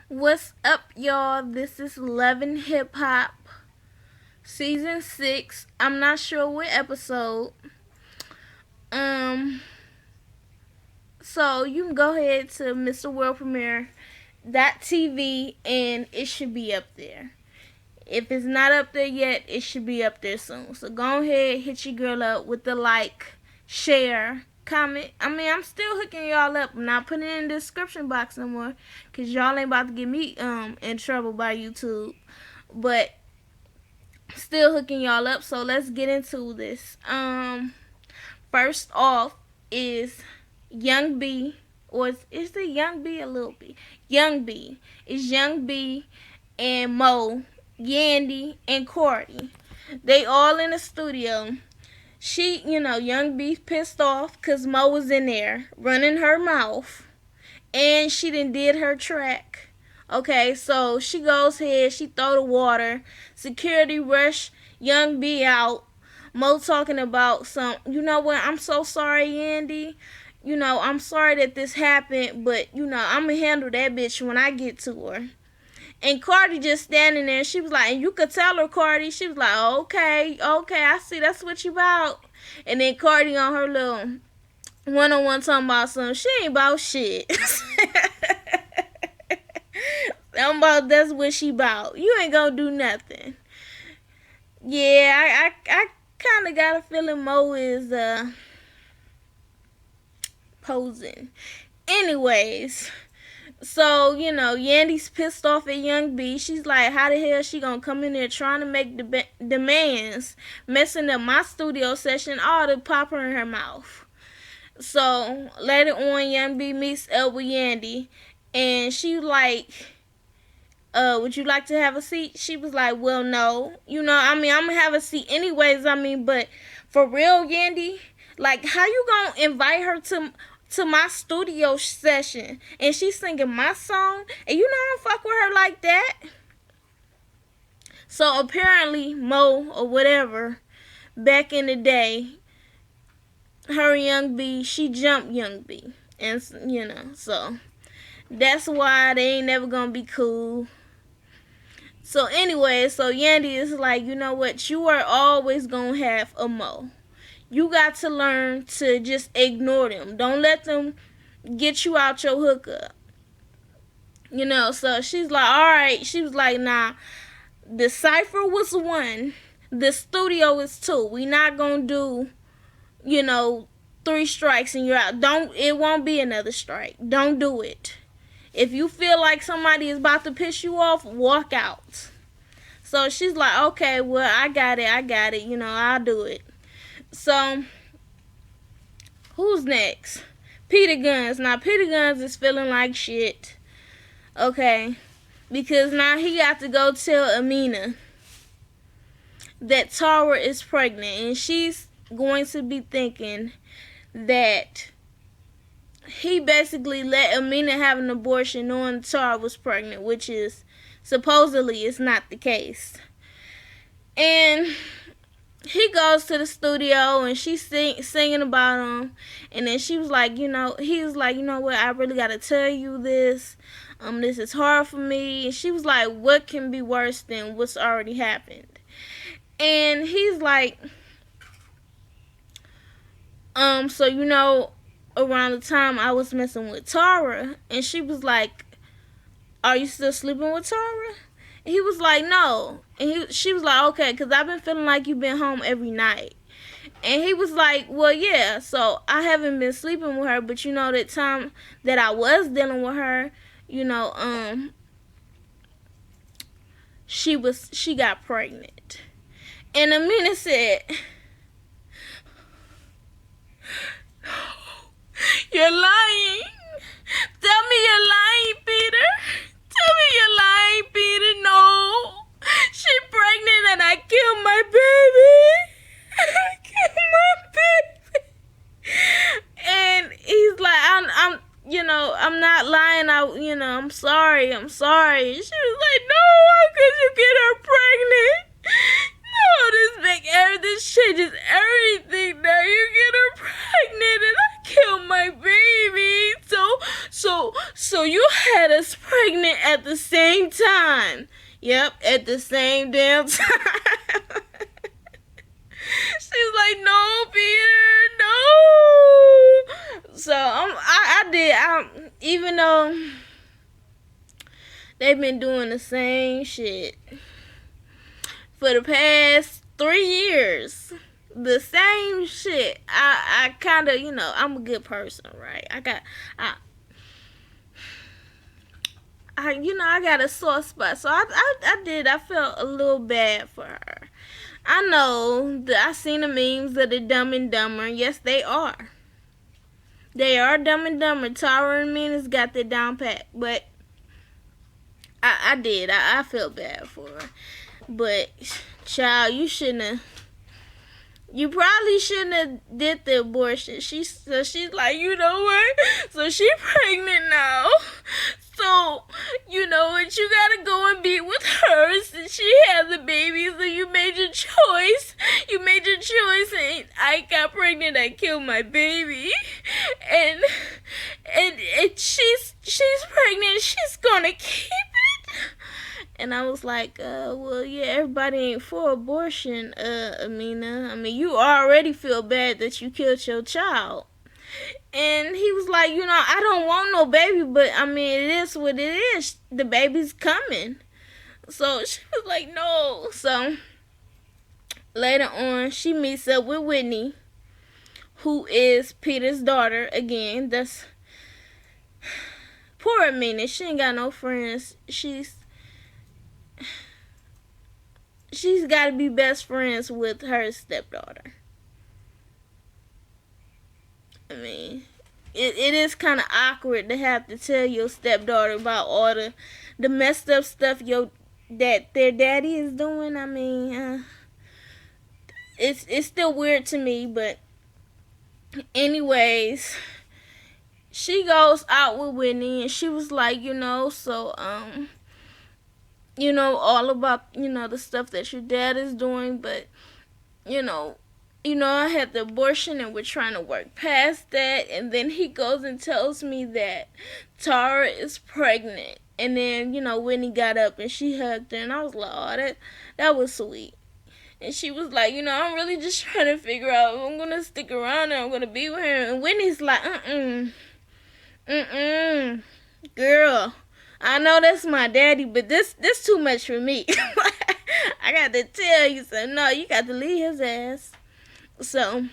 What's up, y'all? This is Love and Hip Hop, Season 6. I'm not sure what episode. Um, so you can go ahead to Mr. World Premiere TV and it should be up there. If it's not up there yet, it should be up there soon. So go ahead, hit your girl up with the like, share, comment. I'm still hooking y'all up. I'm not putting it in the description box no more, cause y'all ain't about to get me in trouble by YouTube. But still hooking y'all up. So let's get into this. First off is Young B, or is it Young B or Lil B? Young B. It's Young B and Mo, Yandy, and Cardi. They all in the studio. Young B pissed off because Mo was in there running her mouth. And she did her track. Okay, so she goes ahead, she throw the water. Security rush Young B out. Mo talking about you know what, I'm so sorry, Yandy. I'm sorry that this happened, but, I'm going to handle that bitch when I get to her. And Cardi just standing there. She was like, and you could tell her, Cardi. She was like, okay, I see. That's what you about. And then Cardi on her little one-on-one talking about something. She ain't about shit. That's what she about. You ain't gonna do nothing. Yeah, I kind of got a feeling Mo is posing. Anyways, so, Yandy's pissed off at Young B. She's like, how the hell she gonna come in there trying to make demands, messing up my studio session, all to pop her in her mouth. So, later on, Young B meets up with Yandy, and she like, would you like to have a seat? She was like, well, no. I'm gonna have a seat anyways, but for real, Yandy, like, how you gonna invite her to my studio session and she's singing my song and I don't fuck with her like that? So apparently Mo or whatever, back in the day, her Young B, she jumped Young B, and so that's why they ain't never gonna be cool. So anyway, so Yandy is like, you know what, you are always gonna have a Mo. You got to learn to just ignore them. Don't let them get you out your hookup. So she's like, all right. She was like, nah, the Cypher was 1. The studio is 2. We not going to do, 3 strikes and you're out. It won't be another strike. Don't do it. If you feel like somebody is about to piss you off, walk out. So she's like, okay, well, I got it. I'll do it. So, who's next? Peter Guns. Now, Peter Guns is feeling like shit. Okay. Because now he got to go tell Amina that Tara is pregnant. And she's going to be thinking that he basically let Amina have an abortion knowing Tara was pregnant, which is supposedly is not the case. And he goes to the studio and she's singing about him, and then she was like, he was like, you know what, I really gotta tell you this. This is hard for me. And she was like, what can be worse than what's already happened? And he's like, so around the time I was messing with Tara, and she was like, are you still sleeping with Tara? And he was like, no. And she was like, okay, because I've been feeling like you've been home every night. And he was like, well, yeah, so I haven't been sleeping with her, but that time that I was dealing with her, she got pregnant. And Amina said, you're lying. Tell me you're lying, Peter. Tell me you're lying, Peter. No. She pregnant and I killed my baby. I killed my baby. And he's like, I'm not lying. I'm sorry. And she was like, no, how could you get her pregnant? No, this changes everything now. You get her pregnant and I kill my baby. So you had us pregnant at the same time. Yep, at the same damn time. She's like, no, Peter, no. So even though they've been doing the same shit for the past 3 years. The same shit. I kind of, I'm a good person, right? I got a soft spot. So I felt a little bad for her. I know that I seen the memes of the Dumb and Dumber. Yes, they are. They are Dumb and Dumber. Tara and Mina's got their down pat. But I did. I felt bad for her. But, child, you probably shouldn't have did the abortion. She's like, you know what? So she pregnant now. So, you know what? You gotta go and be with her since she has a baby. So you made your choice. And I got pregnant. I killed my baby. And she's pregnant. She's gonna keep it. And I was like, well, yeah, everybody ain't for abortion, Amina. I mean, you already feel bad that you killed your child. And he was like, I don't want no baby, but I mean, it is what it is. The baby's coming. So she was like, no. So later on, she meets up with Whitney, who is Peter's daughter. Again, that's poor Amina. She ain't got no friends. She's got to be best friends with her stepdaughter. I mean, it is kind of awkward to have to tell your stepdaughter about all the messed up stuff that their daddy is doing. I mean, it's still weird to me, but anyways, she goes out with Whitney, and she was like, so all about, the stuff that your dad is doing, but, I had the abortion and we're trying to work past that. And then he goes and tells me that Tara is pregnant. And then, Whitney got up and she hugged her, and I was like, oh, that was sweet. And she was like, I'm really just trying to figure out if I'm going to stick around and I'm going to be with her. And Whitney's like, girl, I know that's my daddy, but this too much for me. I got to tell you, so no, you got to leave his ass. So,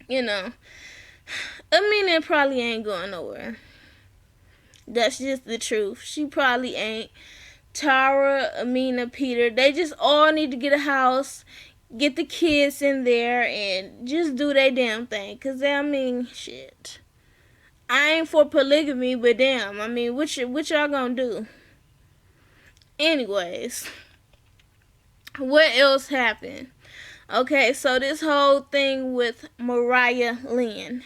Amina probably ain't going nowhere. That's just the truth. She probably ain't. Tara, Amina, Peter, they just all need to get a house, get the kids in there, and just do their damn thing. Because, shit. I ain't for polygamy, but damn, what y'all gonna do? Anyways, what else happened? Okay, so this whole thing with Mariah Lynn.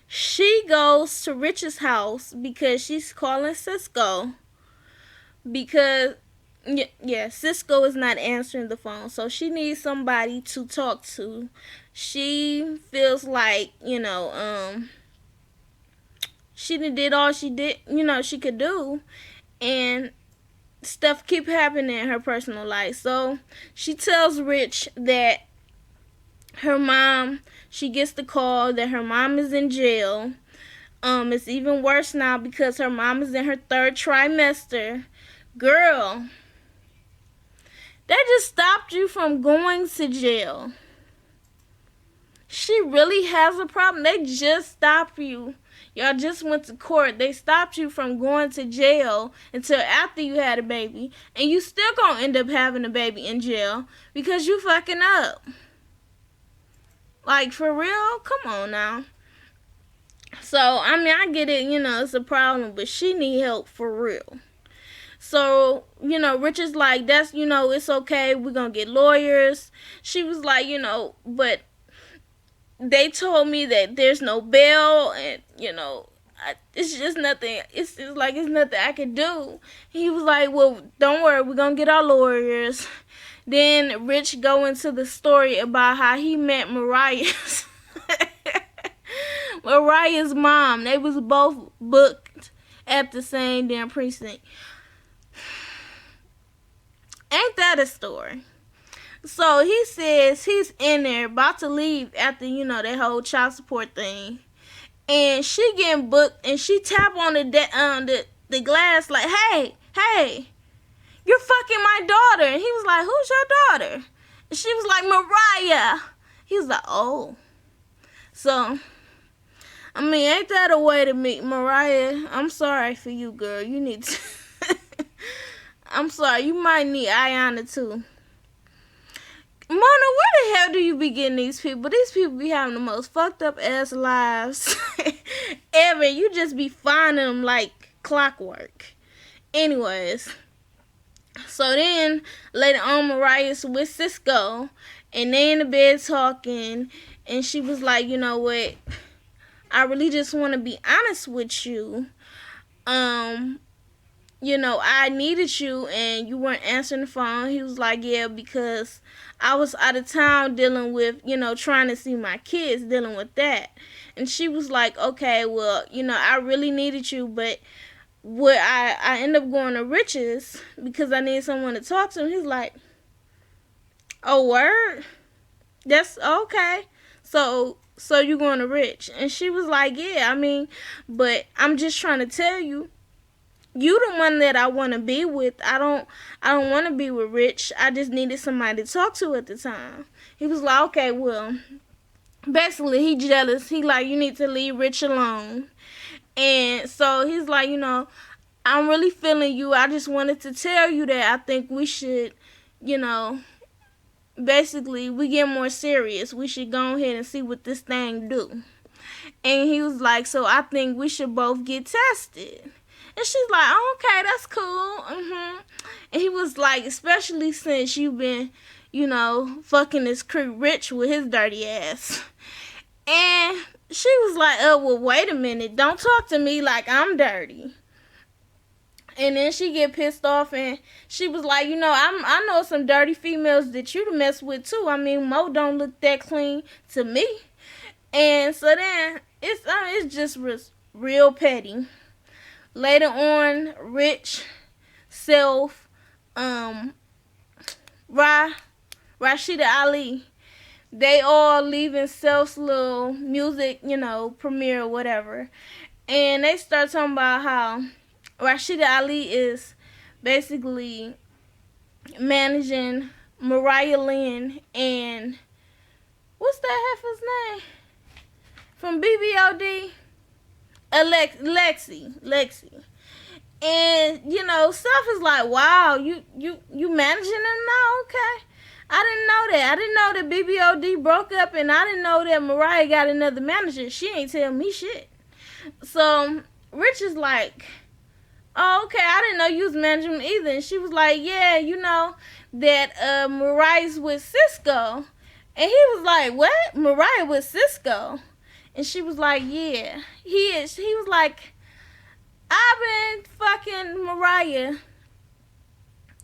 She goes to Rich's house because she's calling Cisco. Because, Cisco is not answering the phone. So she needs somebody to talk to. She feels like, she did all she did, she could do. And stuff keep happening in her personal life. So she tells Rich that she gets the call that her mom is in jail. It's even worse now because her mom is in her 3rd trimester. Girl, that just stopped you from going to jail. She really has a problem. They just stopped you. Y'all just went to court. They stopped you from going to jail until after you had a baby. And you still gonna end up having a baby in jail because you fucking up. Like, for real? Come on now. So, I get it, it's a problem, but she need help for real. So, Rich is like, that's, it's okay. We're gonna get lawyers. She was like, but they told me that there's no bail, and it's just nothing. It's just like it's nothing I can do. He was like, well, don't worry, we're gonna get our lawyers. Then Rich go into the story about how he met Mariah Mariah's mom. They was both booked at the same damn precinct. Ain't that a story? So he says he's in there about to leave after, that whole child support thing. And she getting booked and she tap on the glass like, hey, you're fucking my daughter. And he was like, who's your daughter? And she was like, Mariah. He was like, oh. So, I mean, ain't that a way to meet Mariah? I'm sorry for you, girl. You need to... I'm sorry. You might need Ayana, too. Mona, where the hell do you be getting these people? These people be having the most fucked up ass lives ever. You just be finding them like clockwork. Anyways, so then later on, Mariah's with Cisco, and they in the bed talking, and she was like, you know what? I really just want to be honest with you. I needed you and you weren't answering the phone. He was like, yeah, because I was out of town dealing with, trying to see my kids, dealing with that. And she was like, okay, well, I really needed you, but I end up going to Rich's because I need someone to talk to. And he's like, oh, word? That's okay. So you're going to Rich? And she was like, yeah, I mean, but I'm just trying to tell you, you the one that I want to be with. I don't want to be with Rich. I just needed somebody to talk to at the time. He was like, okay, well, basically he jealous. He like, you need to leave Rich alone. And so he's like, I'm really feeling you. I just wanted to tell you that I think we should, basically we get more serious. We should go ahead and see what this thing do. And he was like, so I think we should both get tested. And she's like, oh, okay, that's cool. And he was like, especially since you've been, fucking this creep Rich with his dirty ass. And she was like, oh, well, wait a minute. Don't talk to me like I'm dirty. And then she get pissed off and she was like, I know some dirty females that you to mess with too. I mean, Mo don't look that clean to me. And so then it's just real petty. Later on, Rich, Self, Rashida Ali, they all leaving Self's little music, premiere or whatever. And they start talking about how Rashida Ali is basically managing Mariah Lynn and what's that heifer's name? From BBOD? Lexi. And, Self is like, wow, you managing them now? Okay. I didn't know that. I didn't know that BBOD broke up, and I didn't know that Mariah got another manager. She ain't tell me shit. So, Rich is like, oh, okay, I didn't know you was managing them either. And she was like, yeah, that Mariah's with Cisco. And he was like, what? Mariah with Cisco? And she was like, yeah, he is. He was like, I've been fucking Mariah,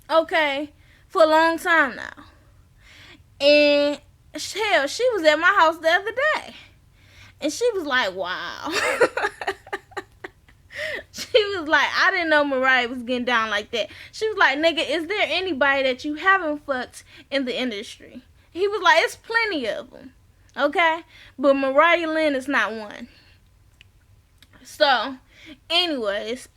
okay, for a long time now. And hell, she was at my house the other day. And she was like, wow. She was like, I didn't know Mariah was getting down like that. She was like, nigga, is there anybody that you haven't fucked in the industry? He was like, it's plenty of them. Okay? But Mariah Lynn is not one. So, anyways.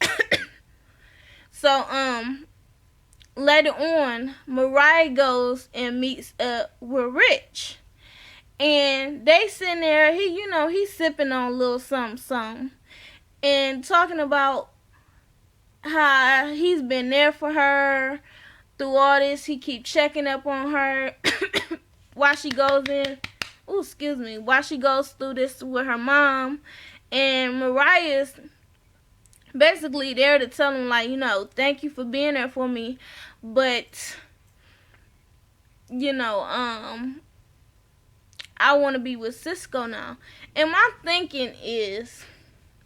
Later on, Mariah goes and meets with Rich. And they sitting there, he's sipping on a little something. And talking about how he's been there for her through all this. He keep checking up on her while she goes while she goes through this with her mom. And Mariah's basically there to tell him, like, thank you for being there for me. But, I want to be with Cisco now. And my thinking is,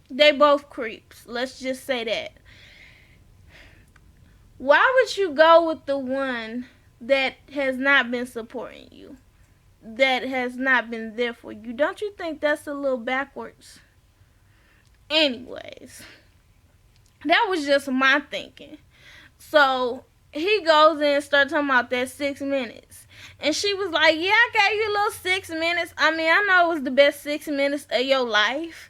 they both creeps. Let's just say that. Why would you go with the one that has not been supporting you? that has not been there for you. Don't you think that's a little backwards? Anyways, that was just my thinking. So he goes in and starts talking about that 6 minutes. And she was like, yeah, I gave you a little 6 minutes. I mean, I know it was the best 6 minutes of your life.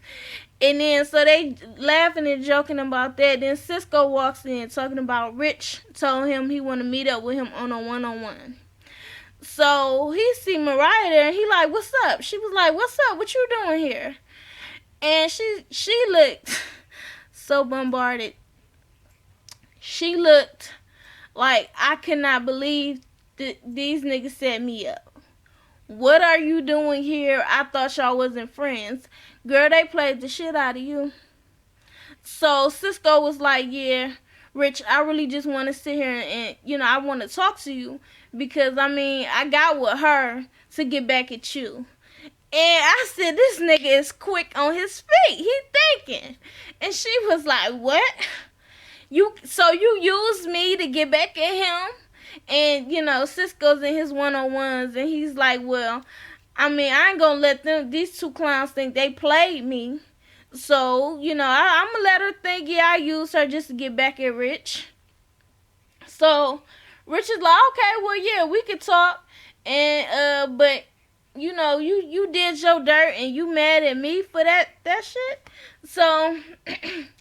And then, so they laughing and joking about that. Then Cisco walks in talking about Rich told him he want to meet up with him on a one-on-one. So he see Mariah there and he like, what's up? She was like, what's up? What you doing here? And she looked so bombarded. She looked like, I cannot believe these niggas set me up. What are you doing here? I thought y'all wasn't friends. Girl, they played the shit out of you. So Cisco was like, yeah, Rich, I really just want to sit here and, I want to talk to you. Because, I mean, I got with her to get back at you. And I said, this nigga is quick on his feet. He thinking. And she was like, what? So you used me to get back at him? And, Cisco's in his one-on-ones, and he's like, well, I mean, I ain't gonna let these two clowns think they played me. So, I'm gonna let her think, yeah, I used her just to get back at Rich. So, Rich is like, okay, well, yeah, we could talk. And, but, you did your dirt, and you mad at me for that shit? So,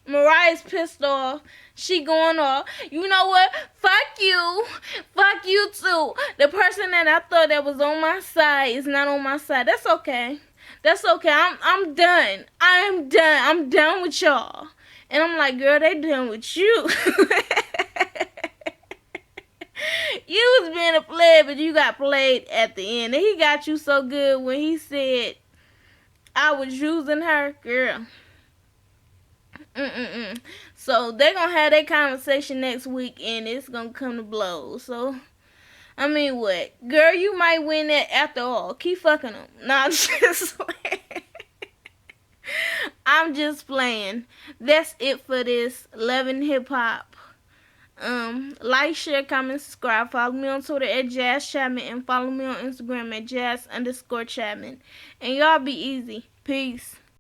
Mariah's pissed off. She going off. You know what? Fuck you. Fuck you too. The person that I thought that was on my side is not on my side. That's okay. That's okay. I'm done. I am done. I'm done with y'all. And I'm like, girl, they done with you. You was being a player, but you got played at the end. And he got you so good when he said I was using her. Girl. So they're gonna have their conversation next week, and it's gonna come to blows. So, I mean, what? Girl, you might win that after all. Keep fucking them. Nah, I'm just playing. I'm just playing. That's it for this Loving Hip Hop. Like, share, comment, subscribe. Follow me on Twitter at Jazz Chapman, and follow me on Instagram at Jazz_Chapman. And y'all be easy. Peace.